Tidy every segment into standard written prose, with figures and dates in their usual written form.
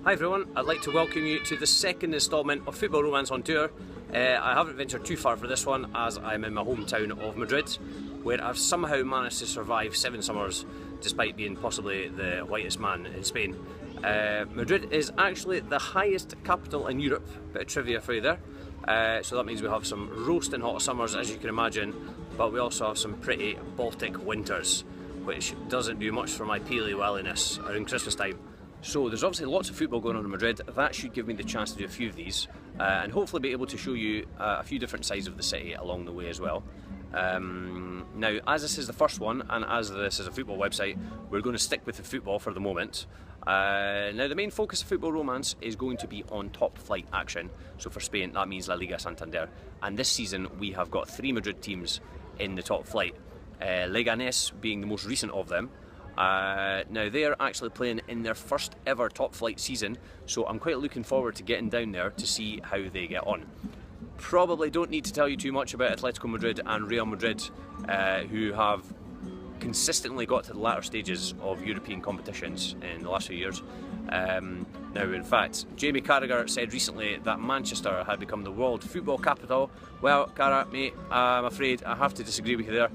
Hi everyone, I'd like to welcome you to the second instalment of Football Romance on Tour. I haven't ventured too far for this one as I'm in my hometown of Madrid, where I've somehow managed to survive 7 summers despite being possibly the whitest man in Spain. Madrid is actually the highest capital in Europe, bit of trivia for you there. So that means we have some roasting hot summers, as you can imagine, but we also have some pretty Baltic winters, which doesn't do much for my peely welliness around Christmas time. So there's obviously lots of football going on in Madrid. That should give me the chance to do a few of these and hopefully be able to show you a few different sides of the city along the way as well. Now, as this is the first one and as this is a football website, we're going to stick with the football for the moment. Now, the main focus of Football Romance is going to be on top flight action. So for Spain, that means La Liga Santander. And this season, we have got 3 Madrid teams in the top flight. Leganés being the most recent of them. Now they're actually playing in their first ever top flight season, so I'm quite looking forward to getting down there to see how they get on. Probably don't need to tell you too much about Atlético Madrid and Real Madrid, who have consistently got to the latter stages of European competitions in the last few years. Now in fact, Jamie Carragher said recently that Manchester had become the world football capital. Well, Cara, mate, I'm afraid I have to disagree with you there.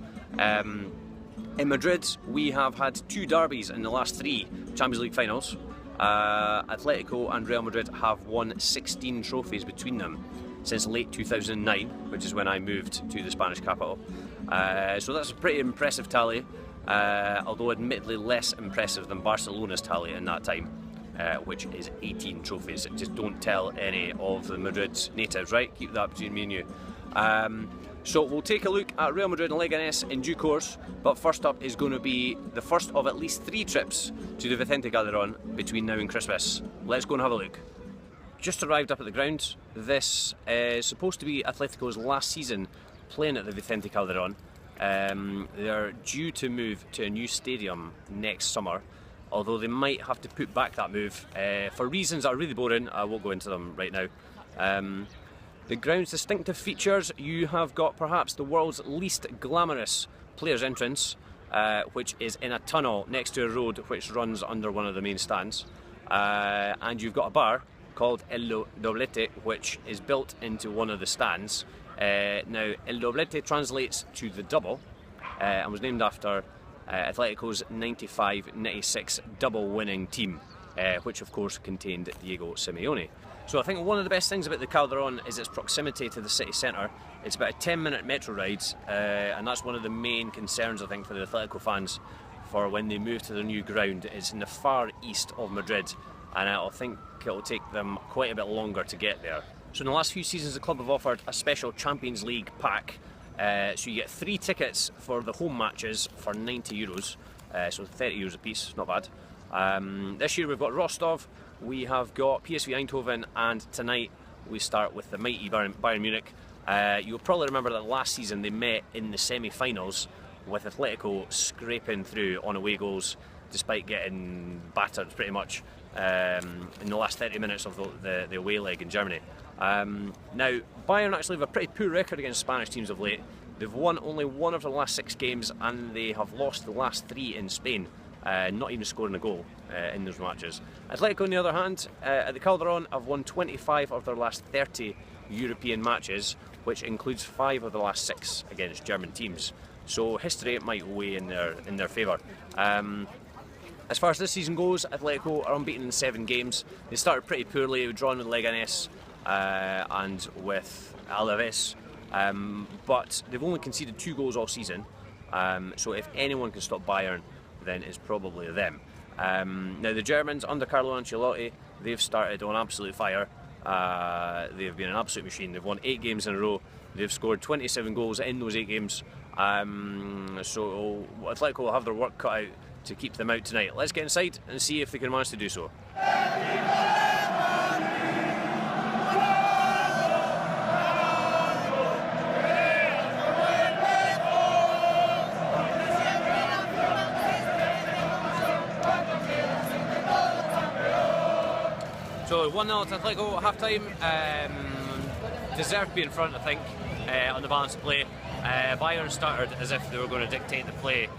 In Madrid, we have had 2 derbies in the last 3 Champions League finals. Atletico and Real Madrid have won 16 trophies between them since late 2009, which is when I moved to the Spanish capital. So that's a pretty impressive tally, although admittedly less impressive than Barcelona's tally in that time, which is 18 trophies. Just don't tell any of the Madrid's natives, right? Keep that between me and you. So we'll take a look at Real Madrid and Leganés in due course, but first up is going to be the first of at least 3 trips to the Vicente Calderón between now and Christmas. Let's go and have a look. Just arrived up at the ground. This is supposed to be Atletico's last season playing at the Vicente Calderón. They're due to move to a new stadium next summer, although they might have to put back that move for reasons that are really boring. I won't go into them right now. The ground's distinctive features: you have got perhaps the world's least glamorous players' entrance, which is in a tunnel next to a road which runs under one of the main stands. And you've got a bar called El Doblete, which is built into one of the stands. Now, El Doblete translates to the double and was named after Atletico's 95-96 double winning team, which of course contained Diego Simeone. So I think one of the best things about the Calderón is its proximity to the city centre. It's about a 10-minute metro ride, and that's one of the main concerns I think for the Atletico fans for when they move to the new ground. It's in the far east of Madrid, and I think it'll take them quite a bit longer to get there. So in the last few seasons, the club have offered a special Champions League pack. So you get 3 tickets for the home matches for €90, so €30 a piece, not bad. This year we've got Rostov, we have got PSV Eindhoven, and tonight we start with the mighty Bayern Munich. You'll probably remember that last season they met in the semi-finals with Atletico scraping through on away goals despite getting battered pretty much in the last 30 minutes of the away leg in Germany. Now, Bayern actually have a pretty poor record against Spanish teams of late. They've won only 1 of the last 6 games and they have lost the last 3 in Spain. Not even scoring a goal in those matches. Atletico, on the other hand, at the Calderón have won 25 of their last 30 European matches, which includes 5 of the last 6 against German teams. So history might weigh in their favour. As far as this season goes, Atletico are unbeaten in 7 games. They started pretty poorly, drawn with Leganés and with Alaves, but they've only conceded 2 goals all season. So if anyone can stop Bayern, then it's probably them. Now the Germans under Carlo Ancelotti, they've started on absolute fire. They've been an absolute machine. They've won 8 games in a row. They've scored 27 goals in those 8 games. So Atletico will have their work cut out to keep them out tonight. Let's get inside and see if they can manage to do so. So 1-0 to Atletico at half-time. Deserved to be in front, I think, on the balance of play. Bayern started as if they were going to dictate the play,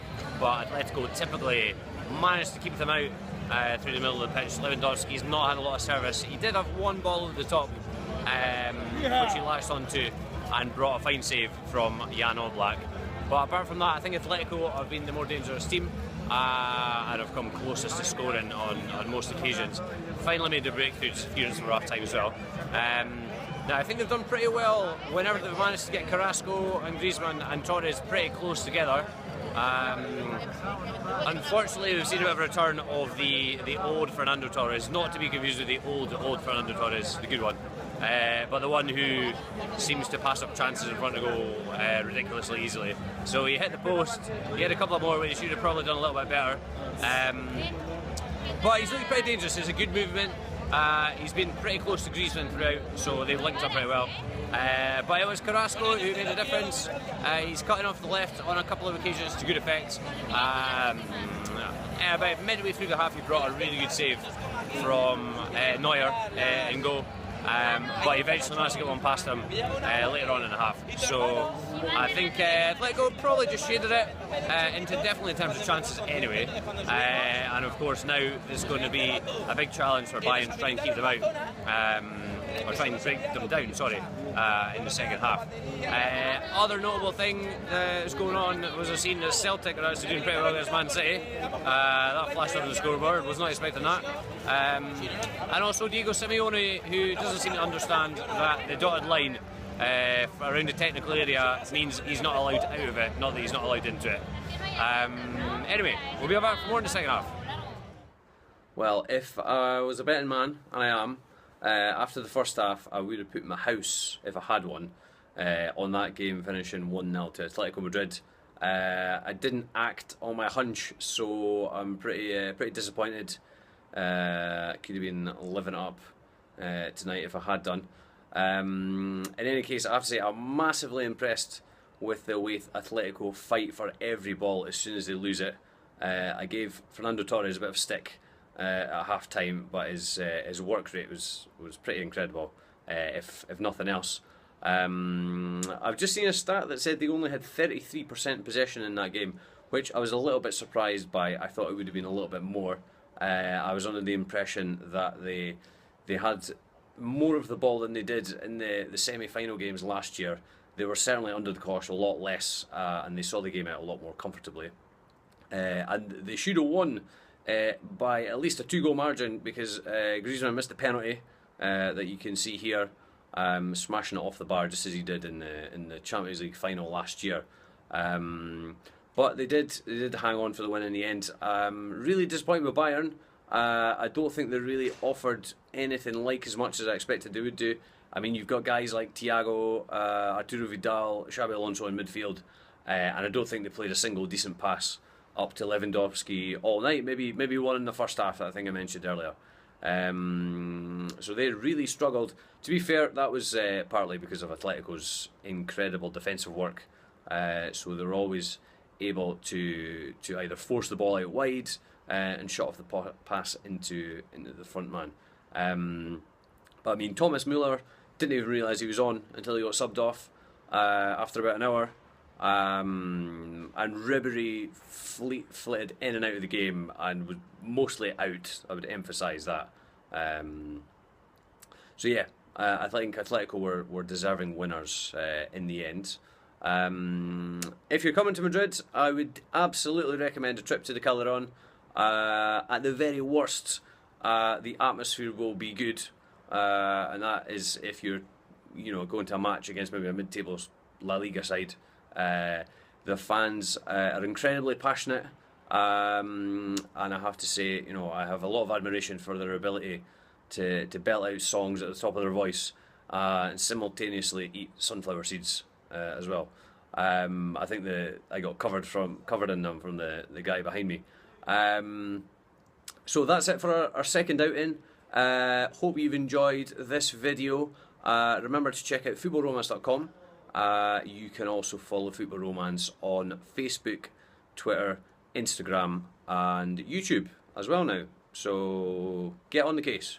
but Atletico typically managed to keep them out through the middle of the pitch. Lewandowski's not had a lot of service. He did have one ball at the top, which he latched onto and brought a fine save from Jan Oblak. But apart from that, I think Atletico have been the more dangerous team and have come closest to scoring on most occasions. Finally made the breakthroughs here in some rough time as well. Now I think they've done pretty well whenever they've managed to get Carrasco and Griezmann and Torres pretty close together. Unfortunately, we've seen a bit of a return of the old Fernando Torres, not to be confused with the old Fernando Torres, the good one, but the one who seems to pass up chances in front of goal ridiculously easily. So he hit the post, he had a couple of more, which he should have probably done a little bit better. But he's looking pretty dangerous. It's a good movement. He's been pretty close to Griezmann throughout, so they've linked up pretty well. But it was Carrasco who made a difference. He's cutting off the left on a couple of occasions to good effect. About midway through the half, he brought a really good save from Neuer in goal. But he eventually managed to get one past him later on in the half. So I think Atletico probably just shaded it definitely in terms of chances anyway. And of course now there's going to be a big challenge for Bayern to try and keep them out. Or try and break them down, sorry, in the second half. Other notable thing that's going on was a scene that Celtic are actually doing pretty well against Man City. That flashed on the scoreboard, was not expecting that. And also Diego Simeone, who doesn't seem to understand that the dotted line around the technical area means he's not allowed out of it, not that he's not allowed into it. Anyway, we'll be back for more in the second half. Well, if I was a betting man, and I am, after the first half, I would have put my house, if I had one, on that game finishing 1-0 to Atletico Madrid. I didn't act on my hunch, so I'm pretty disappointed. Could have been living up tonight if I had done. In any case, I have to say I'm massively impressed with the way Atletico fight for every ball as soon as they lose it. I gave Fernando Torres a bit of stick at half time, but his work rate was pretty incredible, if nothing else. I've just seen a stat that said they only had 33% possession in that game, which I was a little bit surprised by. I thought it would have been a little bit more. I was under the impression that they had more of the ball than they did in the semi-final games last year. They were certainly under the cosh a lot less, and they saw the game out a lot more comfortably. And they should have won by at least a 2-goal margin, because Griezmann missed the penalty that you can see here, smashing it off the bar just as he did in the Champions League final last year. But they did hang on for the win in the end. Really disappointed with Bayern. I don't think they really offered anything like as much as I expected they would do. I mean, you've got guys like Thiago, Arturo Vidal, Xabi Alonso in midfield, and I don't think they played a single decent pass up to Lewandowski all night. Maybe one in the first half that I think I mentioned earlier. So they really struggled. To be fair, that was partly because of Atletico's incredible defensive work. So they're always able to either force the ball out wide and shut off the pass into the front man. But I mean, Thomas Müller didn't even realise he was on until he got subbed off after about an hour. And Ribery flitted in and out of the game and was mostly out. I would emphasise that. So yeah, I think Atletico were deserving winners in the end. If you're coming to Madrid, I would absolutely recommend a trip to the Calderón. At the very worst, the atmosphere will be good, and that is if you're going to a match against maybe a mid-table La Liga side. The fans are incredibly passionate, and I have to say, I have a lot of admiration for their ability to belt out songs at the top of their voice and simultaneously eat sunflower seeds as well. I think I got covered in them from the guy behind me. So that's it for our second outing. Hope you've enjoyed this video. Remember to check out footballromance.com. You can also follow Football Romance on Facebook, Twitter, Instagram and YouTube as well now. So get on the case.